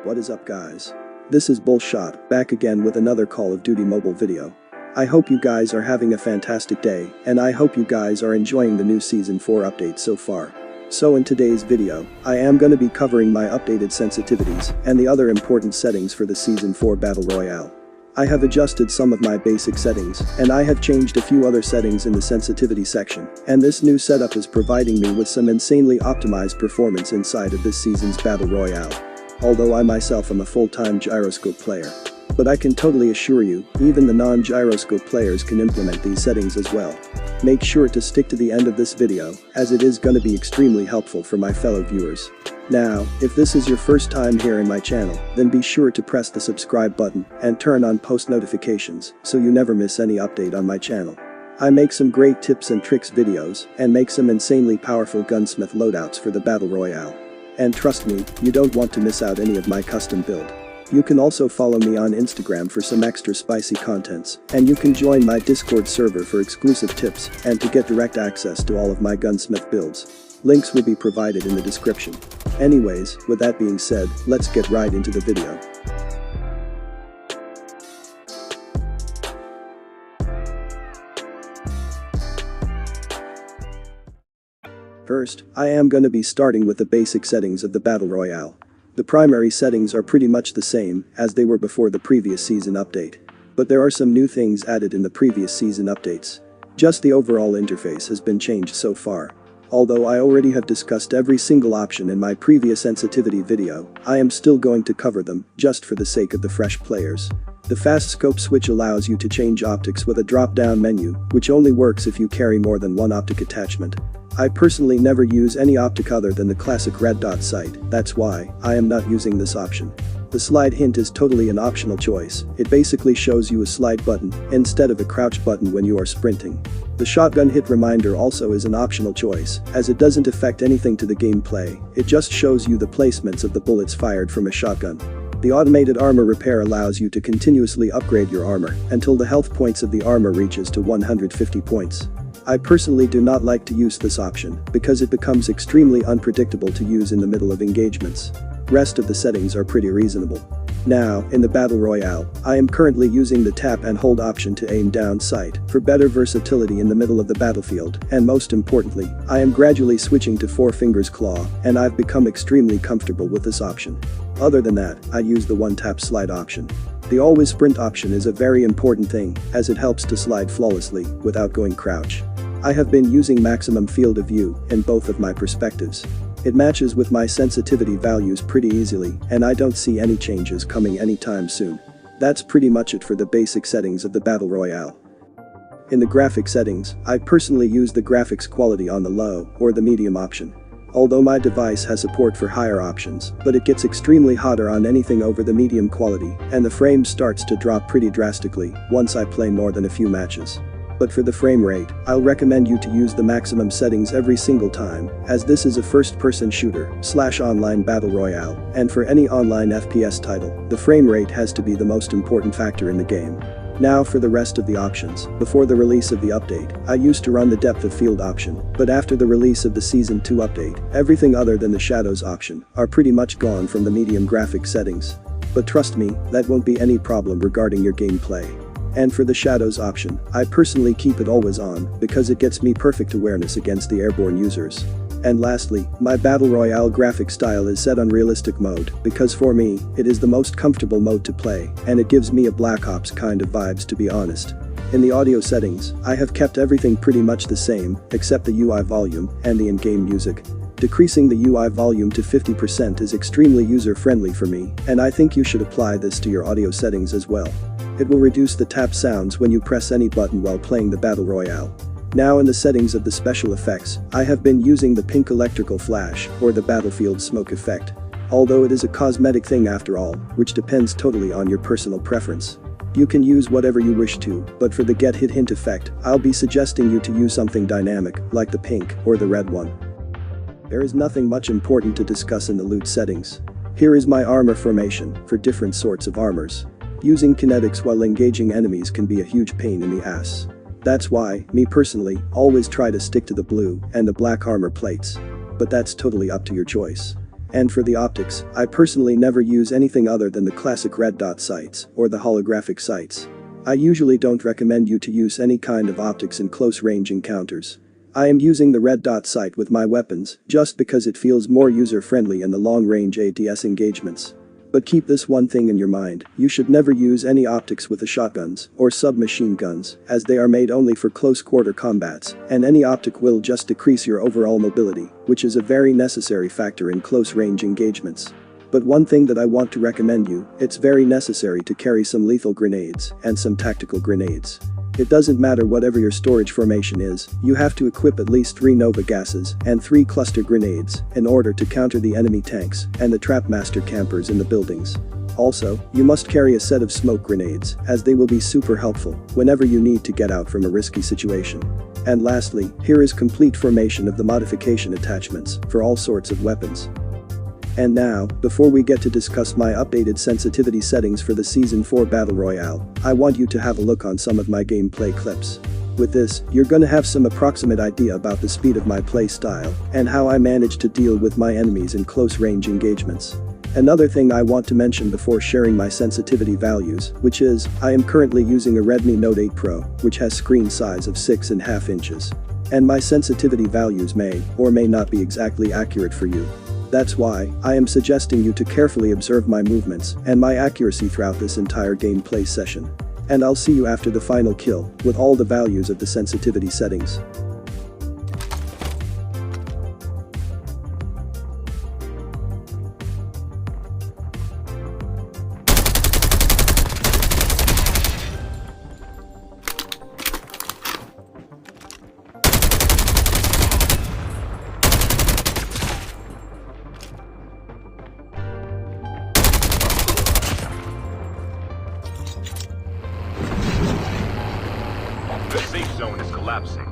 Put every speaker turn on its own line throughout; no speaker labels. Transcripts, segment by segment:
What is up, guys? This is Bullshot, back again with another Call of Duty mobile video. I hope you guys are having a fantastic day, and I hope you guys are enjoying the new Season 4 update so far. So in today's video, I am going to be covering my updated sensitivities and the other important settings for the Season 4 Battle Royale. I have adjusted some of my basic settings, and I have changed a few other settings in the sensitivity section, and this new setup is providing me with some insanely optimized performance inside of this season's Battle Royale. Although I myself am a full-time gyroscope player. But I can totally assure you, even the non-gyroscope players can implement these settings as well. Make sure to stick to the end of this video, as it is going to be extremely helpful for my fellow viewers. Now, if this is your first time here in my channel, then be sure to press the subscribe button and turn on post notifications so you never miss any update on my channel. I make some great tips and tricks videos and make some insanely powerful gunsmith loadouts for the Battle Royale. And trust me, you don't want to miss out any of my custom build. You can also follow me on Instagram for some extra spicy contents, and you can join my Discord server for exclusive tips and to get direct access to all of my gunsmith builds. Links will be provided in the description. Anyways, with that being said, let's get right into the video. First, I am going to be starting with the basic settings of the Battle Royale. The primary settings are pretty much the same as they were before the previous season update. But there are some new things added in the previous season updates. Just the overall interface has been changed so far. Although I already have discussed every single option in my previous sensitivity video, I am still going to cover them just for the sake of the fresh players. The fast scope switch allows you to change optics with a drop-down menu, which only works if you carry more than one optic attachment. I personally never use any optic other than the classic red dot sight, that's why I am not using this option. The slide hint is totally an optional choice, it basically shows you a slide button instead of a crouch button when you are sprinting. The shotgun hit reminder also is an optional choice, as it doesn't affect anything to the gameplay, it just shows you the placements of the bullets fired from a shotgun. The automated armor repair allows you to continuously upgrade your armor until the health points of the armor reaches to 150 points. I personally do not like to use this option because it becomes extremely unpredictable to use in the middle of engagements. Rest of the settings are pretty reasonable. Now, in the Battle Royale, I am currently using the tap and hold option to aim down sight for better versatility in the middle of the battlefield, and most importantly, I am gradually switching to 4 fingers claw, and I've become extremely comfortable with this option. Other than that, I use the one tap slide option. The always sprint option is a very important thing, as it helps to slide flawlessly without going crouch. I have been using maximum field of view in both of my perspectives. It matches with my sensitivity values pretty easily, and I don't see any changes coming anytime soon. That's pretty much it for the basic settings of the Battle Royale. In the graphic settings, I personally use the graphics quality on the low or the medium option. Although my device has support for higher options, but it gets extremely hotter on anything over the medium quality, and the frame starts to drop pretty drastically once I play more than a few matches. But for the frame rate, I'll recommend you to use the maximum settings every single time, as this is a first-person shooter/online battle royale, and for any online FPS title, the frame rate has to be the most important factor in the game. Now for the rest of the options. Before the release of the update, I used to run the depth of field option, but after the release of the Season 2 update, everything other than the shadows option are pretty much gone from the medium graphic settings. But trust me, that won't be any problem regarding your gameplay. And for the shadows option, I personally keep it always on because it gets me perfect awareness against the airborne users. And lastly, my Battle Royale graphic style is set on realistic mode because for me, it is the most comfortable mode to play, and it gives me a Black Ops kind of vibes, to be honest. In the audio settings, I have kept everything pretty much the same except the UI volume and the in-game music. Decreasing the UI volume to 50% is extremely user-friendly for me, and I think you should apply this to your audio settings as well. It will reduce the tap sounds when you press any button while playing the Battle Royale. Now in the settings of the special effects, I have been using the pink electrical flash or the battlefield smoke effect. Although it is a cosmetic thing after all, which depends totally on your personal preference. You can use whatever you wish to, but for the get hit hint effect, I'll be suggesting you to use something dynamic, like the pink or the red one. There is nothing much important to discuss in the loot settings. Here is my armor formation for different sorts of armors. Using kinetics while engaging enemies can be a huge pain in the ass. That's why, me personally, always try to stick to the blue and the black armor plates. But that's totally up to your choice. And for the optics, I personally never use anything other than the classic red dot sights or the holographic sights. I usually don't recommend you to use any kind of optics in close range encounters. I am using the red dot sight with my weapons just because it feels more user-friendly in the long-range ADS engagements. But keep this one thing in your mind, you should never use any optics with the shotguns or submachine guns, as they are made only for close-quarter combats, and any optic will just decrease your overall mobility, which is a very necessary factor in close-range engagements. But one thing that I want to recommend you, it's very necessary to carry some lethal grenades and some tactical grenades. It doesn't matter whatever your storage formation is, you have to equip at least 3 Nova gases and 3 cluster grenades in order to counter the enemy tanks and the Trapmaster campers in the buildings. Also, you must carry a set of smoke grenades, as they will be super helpful whenever you need to get out from a risky situation. And lastly, here is complete formation of the modification attachments for all sorts of weapons. And now, before we get to discuss my updated sensitivity settings for the Season 4 Battle Royale, I want you to have a look on some of my gameplay clips. With this, you're gonna have some approximate idea about the speed of my play style and how I manage to deal with my enemies in close range engagements. Another thing I want to mention before sharing my sensitivity values, which is, I am currently using a Redmi Note 8 Pro, which has screen size of 6.5 inches. And my sensitivity values may or may not be exactly accurate for you. That's why I am suggesting you to carefully observe my movements and my accuracy throughout this entire gameplay session. And I'll see you after the final kill with all the values of the sensitivity settings.
The safe zone is collapsing.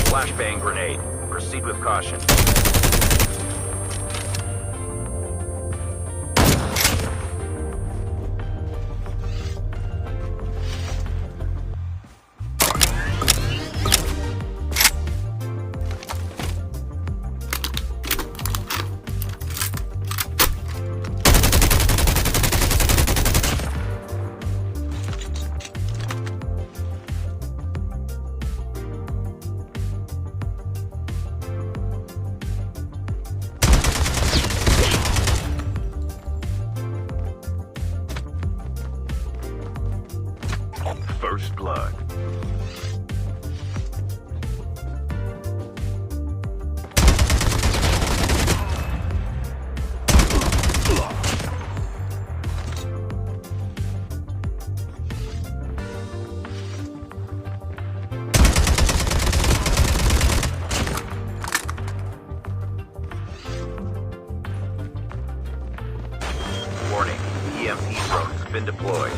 Flashbang grenade. Proceed with caution. First blood. Warning, EMP drone has been deployed.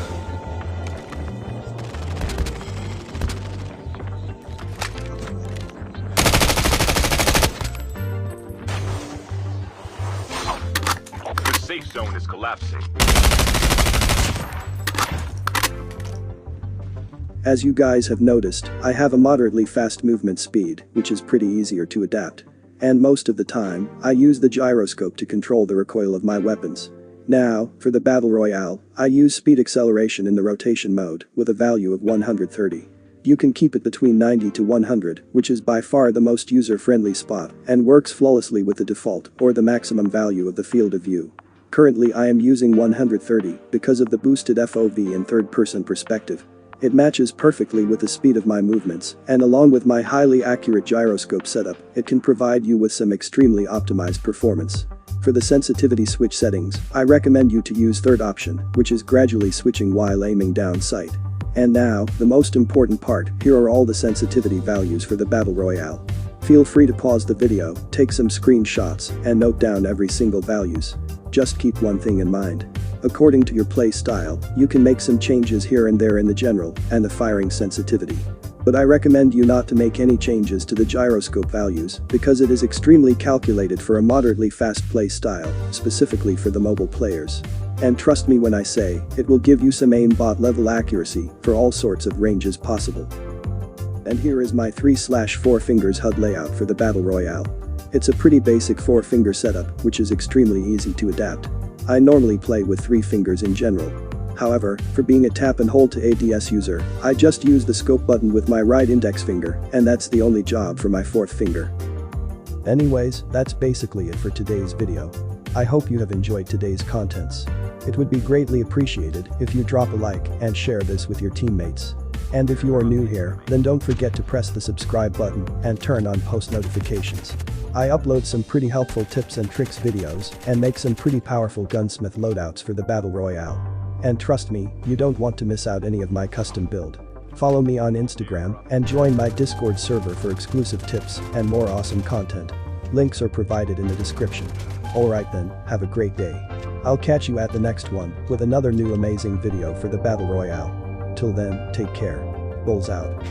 The safe zone is collapsing.
As you guys have noticed, I have a moderately fast movement speed, which is pretty easier to adapt. And most of the time, I use the gyroscope to control the recoil of my weapons. Now, for the Battle Royale, I use speed acceleration in the rotation mode, with a value of 130. You can keep it between 90 to 100, which is by far the most user-friendly spot, and works flawlessly with the default, or the maximum value of the field of view. Currently I am using 130 because of the boosted FOV and third-person perspective. It matches perfectly with the speed of my movements, and along with my highly accurate gyroscope setup, it can provide you with some extremely optimized performance. For the sensitivity switch settings, I recommend you to use third option, which is gradually switching while aiming down sight. And now, the most important part, here are all the sensitivity values for the Battle Royale. Feel free to pause the video, take some screenshots, and note down every single values. Just keep one thing in mind. According to your play style, you can make some changes here and there in the general and the firing sensitivity. But I recommend you not to make any changes to the gyroscope values because it is extremely calculated for a moderately fast play style, specifically for the mobile players. And trust me when I say, it will give you some aimbot level accuracy for all sorts of ranges possible. And here is my 3/4 fingers HUD layout for the Battle Royale. It's a pretty basic 4-finger setup, which is extremely easy to adapt. I normally play with 3 fingers in general. However, for being a tap and hold to ADS user, I just use the scope button with my right index finger, and that's the only job for my 4th finger. Anyways, that's basically it for today's video. I hope you have enjoyed today's contents. It would be greatly appreciated if you drop a like and share this with your teammates. And if you are new here, then don't forget to press the subscribe button and turn on post notifications. I upload some pretty helpful tips and tricks videos and make some pretty powerful Gunsmith loadouts for the Battle Royale. And trust me, you don't want to miss out any of my custom build. Follow me on Instagram and join my Discord server for exclusive tips and more awesome content. Links are provided in the description. Alright then, have a great day. I'll catch you at the next one with another new amazing video for the Battle Royale. Till then, take care. Bulls out.